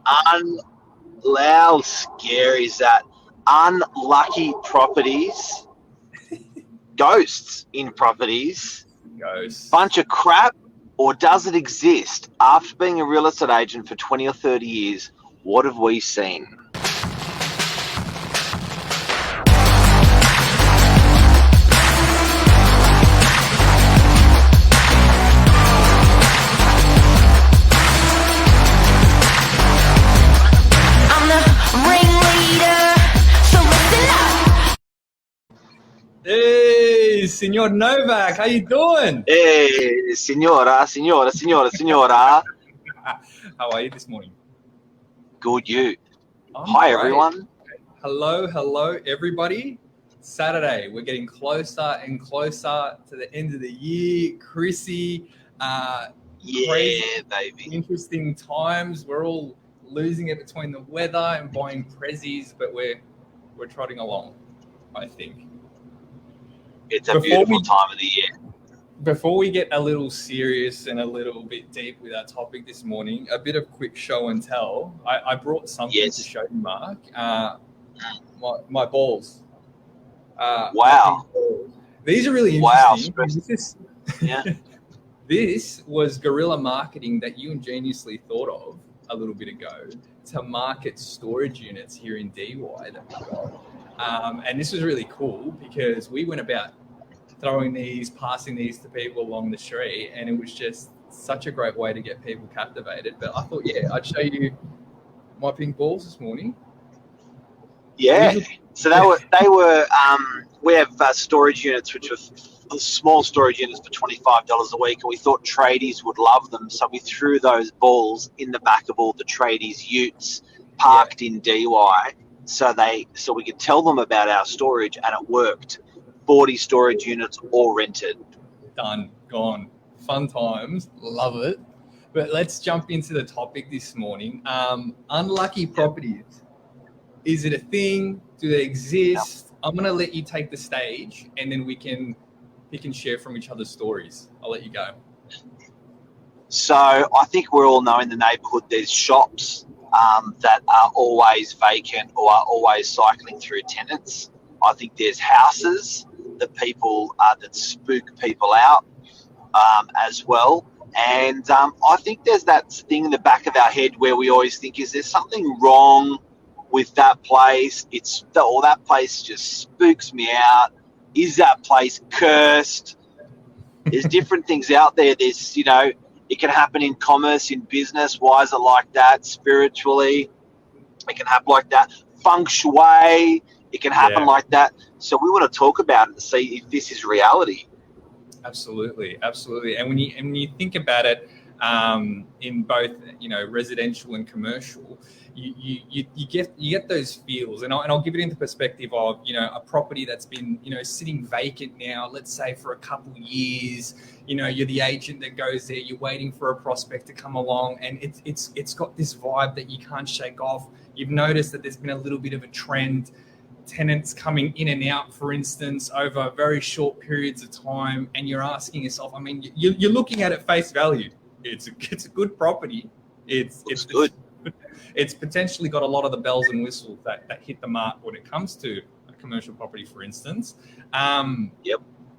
How scary is that? Unlucky properties, ghosts in properties, Ghosts. bunch of crap, or does it exist? After being a real estate agent for 20 or 30 years, what have we seen? Hey, Senor Novak, how you doing? Hey, signora. How are you this morning? Good, you. I'm Hi, great. everyone. Hello, everybody. Saturday, we're getting closer and closer to the end of the year. Chrissy, Yeah, baby. interesting times. We're all losing it between the weather and buying prezzies, but we're trotting along, I think. It's a beautiful time of the year. Before we get a little serious and a little bit deep with our topic this morning, a bit of quick show and tell. I brought something to show you, Mark. My balls. Wow. These are really interesting. Wow. This was guerrilla marketing that you ingeniously thought of a little bit ago to market storage units here in DY that we got. And this was really cool because we went about passing these to people along the street, and it was just such a great way to get people captivated. But I thought, I'd show you my pink balls this morning. Yeah. So we have storage units, which are small storage units for $25 a week, and we thought tradies would love them. So we threw those balls in the back of all the tradies' utes parked in DY, so we could tell them about our storage, and it worked. 40 storage units all rented. Done, gone. Fun times, love it. But let's jump into the topic this morning. Unlucky properties. Is it a thing? Do they exist? I'm going to let you take the stage, and then we can share from each other's stories. I'll let you go. So I think we all know in the neighbourhood there's shops that are always vacant or are always cycling through tenants. I think there's houses that spook people out as well. And I think there's that thing in the back of our head where we always think, is there something wrong with that place? That place just spooks me out. Is that place cursed? There's different things out there. There's, it can happen in commerce, in business. Why is it like that? Spiritually, it can happen like that. Feng shui, it can happen like that. So we want to talk about it and see if this is reality. Absolutely. And when you think about it, in both residential and commercial, you get those feels, and I'll give it into perspective of a property that's been sitting vacant now, let's say for a couple years. You're the agent that goes there, you're waiting for a prospect to come along, and it's got this vibe that you can't shake off. You've noticed that there's been a little bit of a trend. Tenants coming in and out, for instance, over very short periods of time, and you're asking yourself, I mean, you're looking at it face value. It's a good property. It's good. It's potentially got a lot of the bells and whistles that hit the mark when it comes to a commercial property, for instance.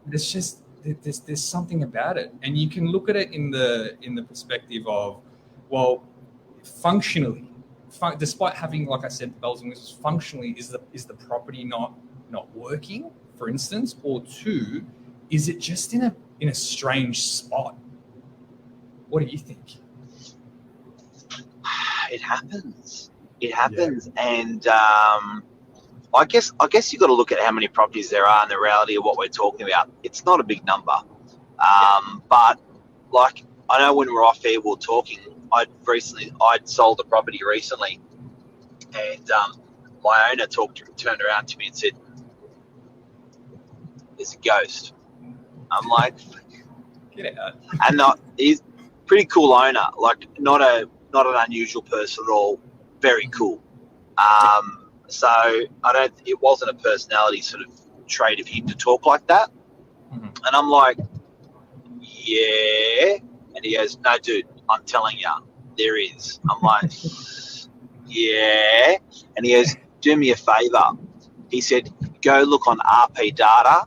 There's something about it, and you can look at it in the perspective of, well, functionally. Despite having, like I said, the bells and whistles, functionally, is the property not working, for instance, or two, is it just in a strange spot? What do you think? It happens, and I guess you got to look at how many properties there are and the reality of what we're talking about. It's not a big number, but like I know when we're off air, we're talking. I'd sold a property recently, and my owner turned around to me and said, "There's a ghost." I'm like, "Get out!" And he's a pretty cool owner, like not an unusual person at all. Very cool. So it wasn't a personality sort of trait of him to talk like that. Mm-hmm. And I'm like, yeah. And he goes, "No, dude, I'm telling you, there is." I'm like, yeah. And he goes, do me a favour. He said, go look on RP data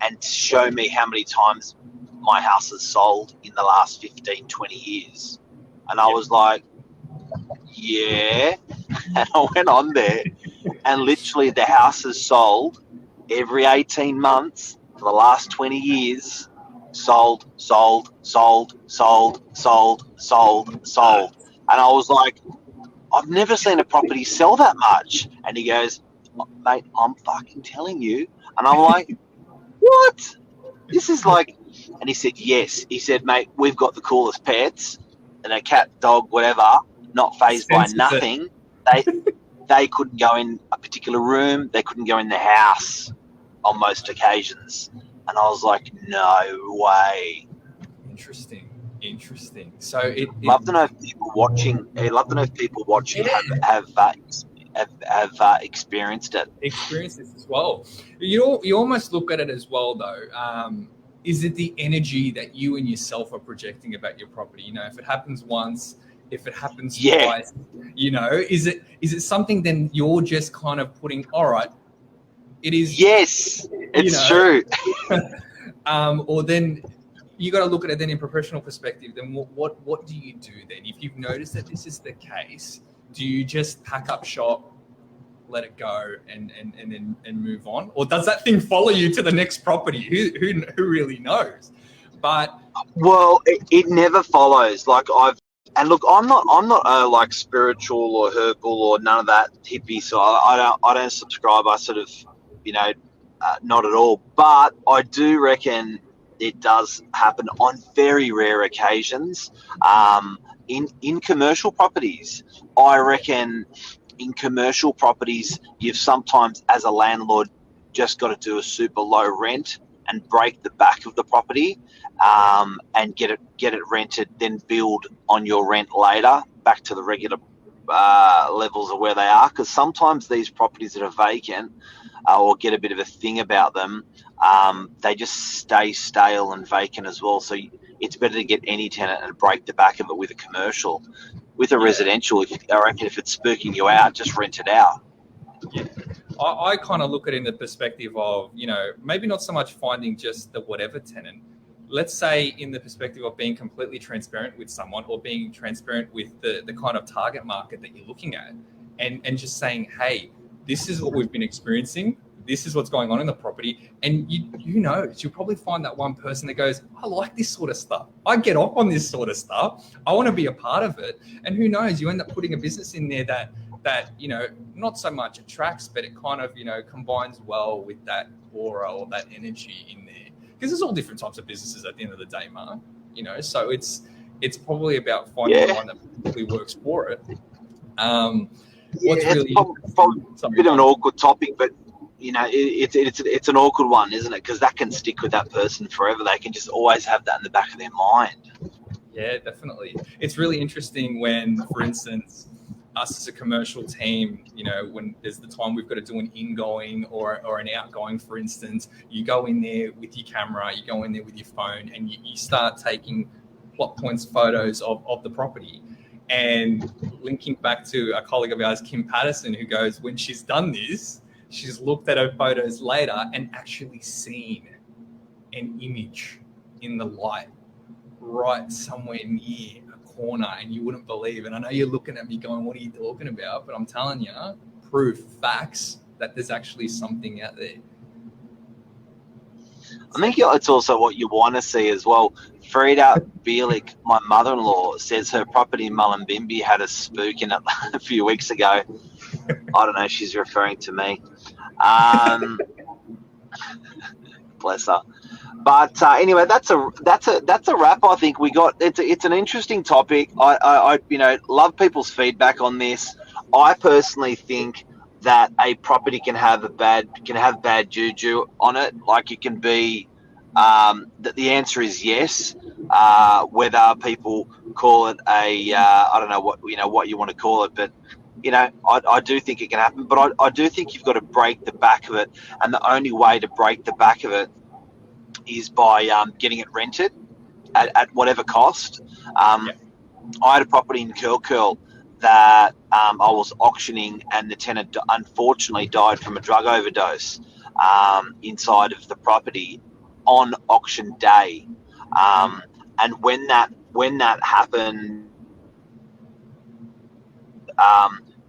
and show me how many times my house has sold in the last 15, 20 years. And I was like, yeah. And I went on there and literally the house has sold every 18 months for the last 20 years. Sold. And I was like, I've never seen a property sell that much. And he goes, mate, I'm fucking telling you. And I'm like, what? This is like, and he said, yes. He said, mate, we've got the coolest pets, and a cat, dog, whatever, not phased by nothing. They couldn't go in a particular room. They couldn't go in the house on most occasions. And I was like, no way. Interesting. So love to know if people watching. Have experienced it. Experienced this as well. You almost look at it as well, though. Is it the energy that you and yourself are projecting about your property? You know, if it happens once, if it happens twice, you know, is it something then you're just kind of putting, all right, it is. Yes, it's true. Or then you got to look at it then in professional perspective. Then what do you do then? If you've noticed that this is the case, do you just pack up shop, let it go, and move on, or does that thing follow you to the next property? Who really knows? But well, it never follows. And look, I'm not like spiritual or herbal or none of that hippie. So I don't subscribe. I sort of, not at all. But I do reckon it does happen on very rare occasions. In commercial properties, I reckon in commercial properties, you've sometimes, as a landlord, just got to do a super low rent and break the back of the property, and get it rented, then build on your rent later back to the regular levels of where they are. Because sometimes these properties that are vacant or get a bit of a thing about them, they just stay stale and vacant as well. So it's better to get any tenant and break the back of it with a commercial. With a residential, I reckon if it's spooking you out, just rent it out. Yeah. I kind of look at it in the perspective of, maybe not so much finding just the whatever tenant. Let's say in the perspective of being completely transparent with someone, or being transparent with the kind of target market that you're looking at, and just saying, hey, this is what we've been experiencing. This is what's going on in the property. And you know, you'll probably find that one person that goes, I like this sort of stuff. I get off on this sort of stuff. I want to be a part of it. And who knows, you end up putting a business in there that not so much attracts, but it kind of, combines well with that aura or that energy in there. Because there's all different types of businesses at the end of the day, Mark. So it's probably about finding the one that really works for it. What's really probably a bit of an awkward topic, but it's an awkward one, isn't it? Because that can stick with that person forever. They can just always have that in the back of their mind. Yeah, definitely. It's really interesting when, for instance, us as a commercial team, when there's the time we've got to do an ingoing or an outgoing, for instance, you go in there with your camera, you go in there with your phone, and you start taking plot points photos of the property. And linking back to a colleague of ours, Kim Patterson, who goes, when she's done this, she's looked at her photos later and actually seen an image in the light right somewhere near a corner, and you wouldn't believe. And I know you're looking at me going, what are you talking about? But I'm telling you, proof, facts, that there's actually something out there. I think it's also what you want to see as well. Frida Bielik, my mother-in-law, says her property in Mullumbimby had a spook in it a few weeks ago. I don't know, she's referring to me. Bless her. But anyway, that's a wrap. I think we got. It's an interesting topic. I love people's feedback on this. I personally think that a property can have bad juju on it. Like, it can be. That the answer is yes. Whether people call it I don't know what you want to call it, but I do think it can happen. But I do think you've got to break the back of it, and the only way to break the back of it is by getting it rented at whatever cost. I had a property in Curl that I was auctioning, and the tenant unfortunately died from a drug overdose inside of the property on auction day. And when that happened,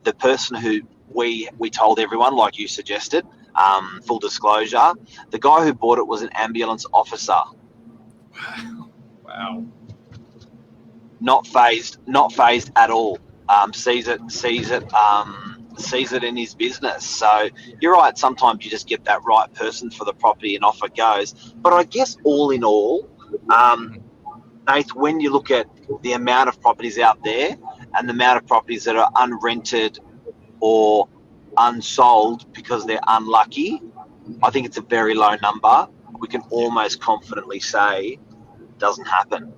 the person who we told everyone, like you suggested, full disclosure, the guy who bought it was an ambulance officer. Wow. Not phased at all. Sees it in his business. So you're right. Sometimes you just get that right person for the property, and off it goes. But I guess all in all, Nath, when you look at the amount of properties out there and the amount of properties that are unrented or unsold because they're unlucky, I think it's a very low number. We can almost confidently say it doesn't happen.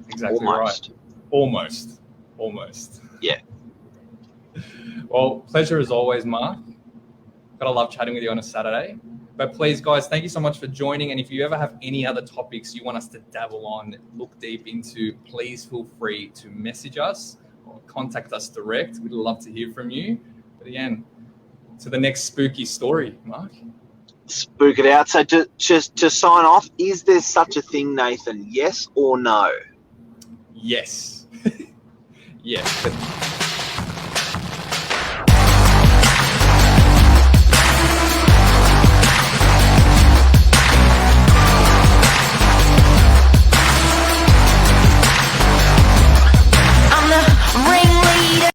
Exactly Almost. Right. Almost. Yeah. Well, pleasure as always, Mark. Gotta love chatting with you on a Saturday. But please, guys, thank you so much for joining. And if you ever have any other topics you want us to dabble on, look deep into, please feel free to message us or contact us direct. We'd love to hear from you. But again, to the next spooky story, Mark. Spook it out. So to sign off, is there such a thing, Nathan? Yes or no? Yes. Yes.